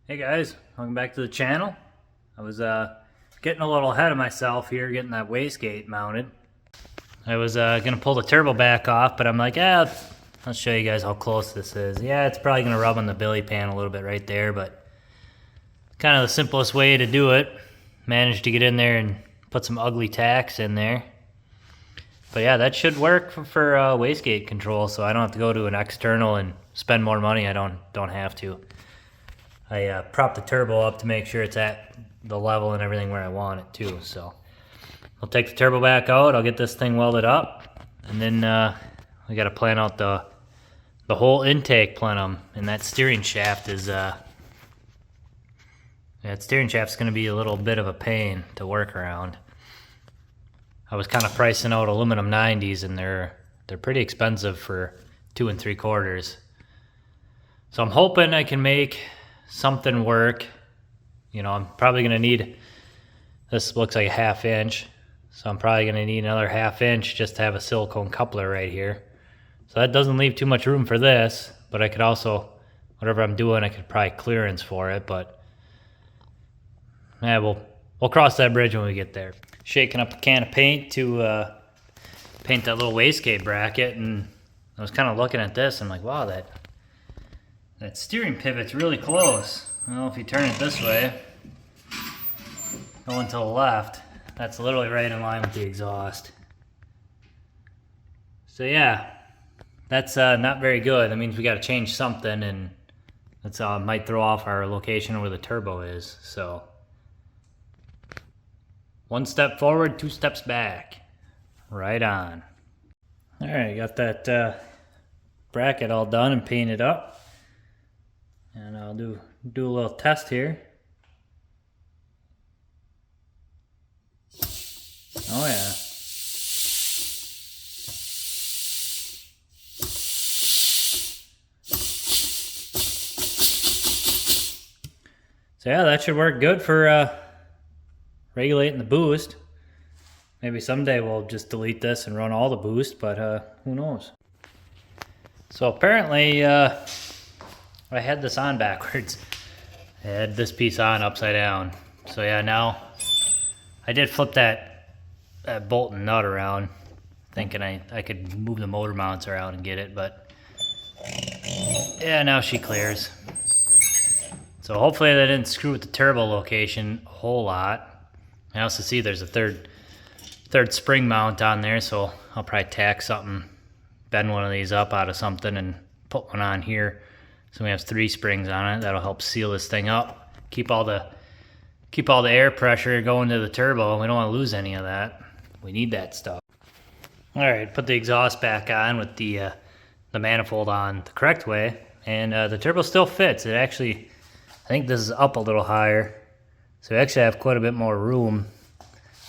Hey guys, welcome back to the channel. I was getting a little ahead of myself here, getting that wastegate mounted. I was gonna pull the turbo back off, but I'm like, I'll show you guys how close this is. Yeah, it's probably gonna rub on the billy pan a little bit right there, but kind of the simplest way to do it. Managed to get in there and put some ugly tacks in there. But yeah, that should work for wastegate control, so I don't have to go to an external and spend more money. I don't have to. I propped the turbo up to make sure it's at the level and everything where I want it too. So I'll take the turbo back out. I'll get this thing welded up, and then we got to plan out the whole intake plenum. And that steering shaft is that steering shaft's going to be a little bit of a pain to work around. I was kind of pricing out aluminum 90s, and they're pretty expensive for 2 3/4. So I'm hoping I can make something work. You know, I'm probably gonna need, this looks like a 1/2 inch, so I'm probably gonna need another 1/2 inch just to have a silicone coupler right here. So that doesn't leave too much room for this, but I could also, whatever I'm doing, I could probably clearance for it, but yeah, we'll cross that bridge when we get there. Shaking up a can of paint to paint that little wastegate bracket, and I was kind of looking at this, and I'm like, wow, that steering pivot's really close. Well, if you turn it this way, going to the left, that's literally right in line with the exhaust. So yeah, that's not very good. That means we got to change something, and that's might throw off our location where the turbo is. So 1 step forward, 2 steps back. Right on. All right, got that bracket all done and painted up. And I'll do a little test here. Oh yeah. So yeah, that should work good for regulating the boost. Maybe someday we'll just delete this and run all the boost, but who knows. So apparently I had this on backwards. I had this piece on upside down. So yeah, now I did flip that bolt and nut around, thinking I could move the motor mounts around and get it, but yeah, now she clears. So hopefully that didn't screw with the turbo location a whole lot. I also see there's a third spring mount on there, so I'll probably tack something, bend one of these up out of something and put one on here. So we have 3 springs on it. That'll help seal this thing up. Keep all the air pressure going to the turbo. We don't want to lose any of that. We need that stuff. All right, put the exhaust back on with the manifold on the correct way, and the turbo still fits. It actually, I think this is up a little higher, so we actually have quite a bit more room.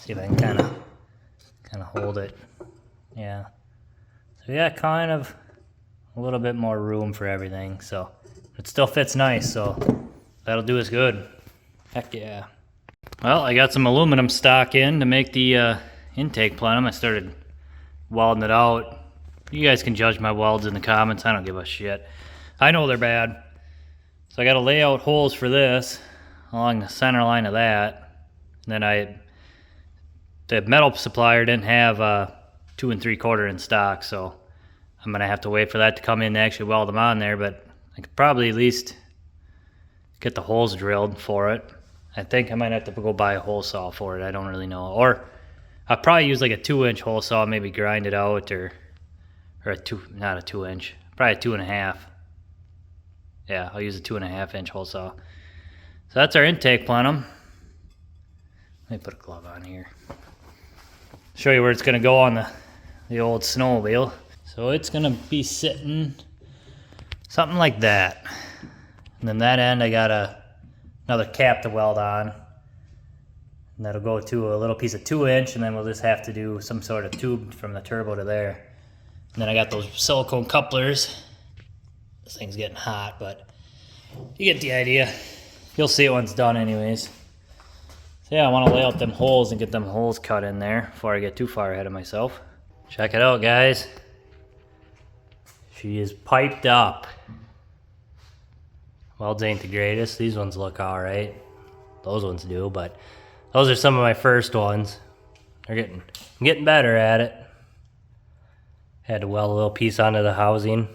See if I can kind of hold it. Yeah. So yeah, kind of a little bit more room for everything, so it still fits nice, so that'll do us good. Heck yeah. Well, I got some aluminum stock in to make the intake plenum. I started welding it out. You guys can judge my welds in the comments. I don't give a shit. I know they're bad. So I got to lay out holes for this along the center line of that. And then the metal supplier didn't have 2 3/4 in stock, so I'm gonna have to wait for that to come in to actually weld them on there, but I could probably at least get the holes drilled for it. I think I might have to go buy a hole saw for it. I don't really know. Or I'll probably use like a 2-inch hole saw, maybe grind it out, or not a 2-inch, probably a 2.5. Yeah, I'll use a 2.5-inch hole saw. So that's our intake plenum. Let me put a glove on here. Show you where it's gonna go on the old snowmobile. So it's gonna be sitting something like that. And then that end I got another cap to weld on. And that'll go to a little piece of 2-inch, and then we'll just have to do some sort of tube from the turbo to there. And then I got those silicone couplers. This thing's getting hot, but you get the idea. You'll see it when it's done anyways. So yeah, I wanna lay out them holes and get them holes cut in there before I get too far ahead of myself. Check it out, guys. She is piped up. welds ain't the greatest. These ones look alright. Those ones do, but those are some of my first ones. I'm getting better at it. Had to weld a little piece onto the housing.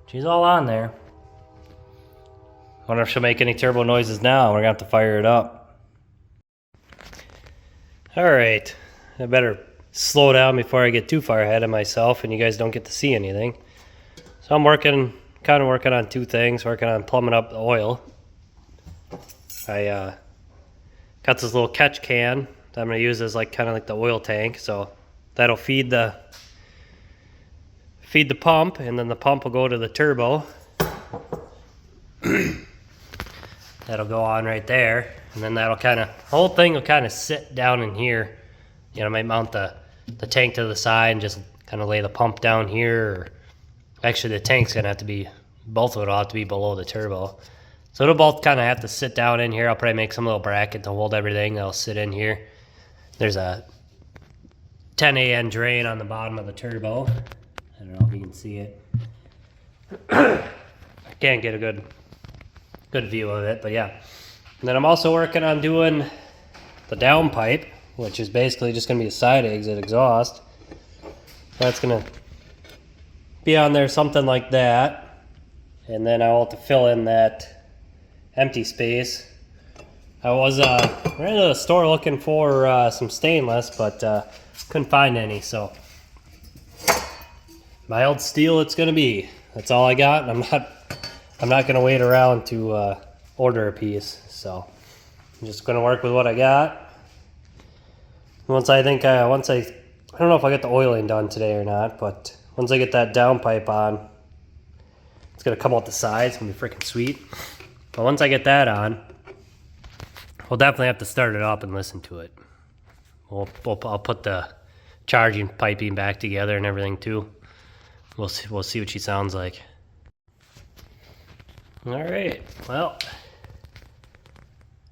She's all on there. Wonder if she'll make any turbo noises now. We're gonna have to fire it up. Alright, I better slow down before I get too far ahead of myself and you guys don't get to see anything. So I'm kind of working on two things. Working on plumbing up the oil. I got this little catch can that I'm gonna use as kind of like the oil tank. So that'll feed the pump, and then the pump will go to the turbo. That'll go on right there, and then the whole thing will kind of sit down in here. You know, I might mount the tank to the side and just kind of lay the pump down here. Or actually, the tank's gonna have to be, both of it will have to be below the turbo. So it'll both kind of have to sit down in here. I'll probably make some little bracket to hold everything that'll sit in here. There's a 10 AN drain on the bottom of the turbo. I don't know if you can see it. I can't get a good view of it, but yeah. And then I'm also working on doing the downpipe, which is basically just going to be a side exit exhaust. That's going to be on there, something like that. And then I'll have to fill in that empty space. I was ran to the store looking for some stainless, but couldn't find any, so mild steel it's gonna be. That's all I got, and I'm not gonna wait around to order a piece. So I'm just gonna work with what I got. Once I don't know if I get the oiling done today or not, but once I get that downpipe on, it's gonna come out the sides. It's gonna be freaking sweet. But once I get that on, we'll definitely have to start it up and listen to it. I'll put the charging piping back together and everything too. We'll see what she sounds like. All right, well,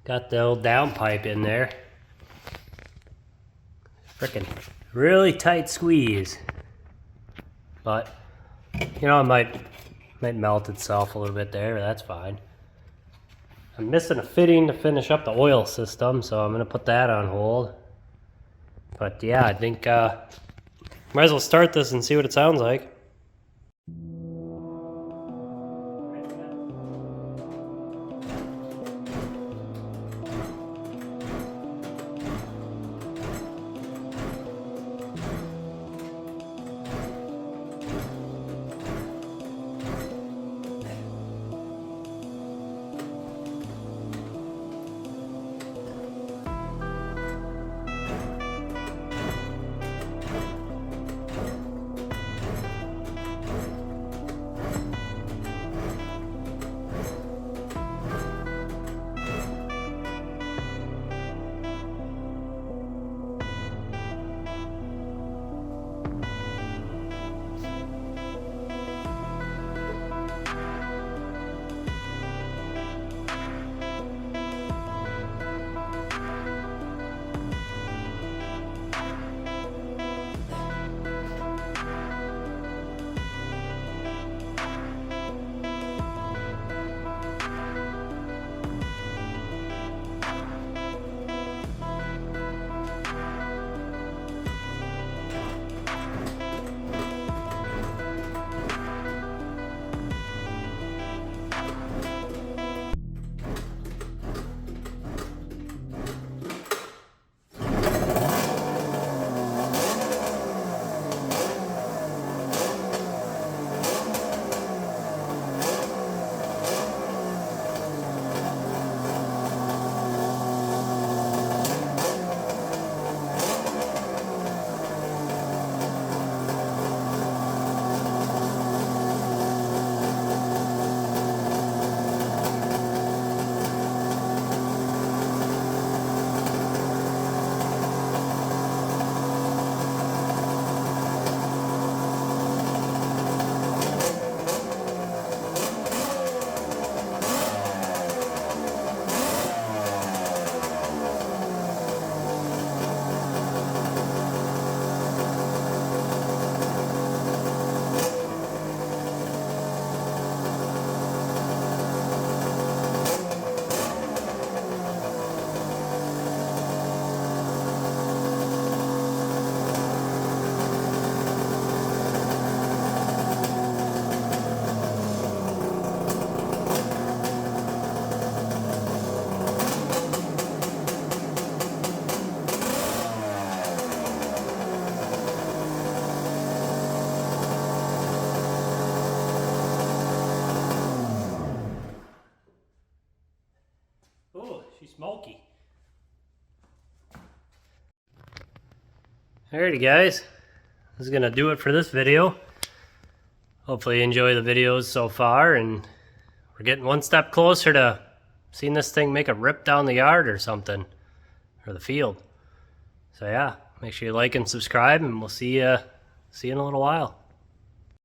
got the old downpipe in there. Frickin' really tight squeeze, but you know, it might melt itself a little bit there, but that's fine. I'm missing a fitting to finish up the oil system, so I'm gonna put that on hold. But yeah, I think might as well start this and see what it sounds like. smoky. Alrighty guys, this is gonna do it for this video. Hopefully you enjoy the videos so far, and we're getting one step closer to seeing this thing make a rip down the yard or something, or the field. So yeah, make sure you like and subscribe, and we'll see you in a little while.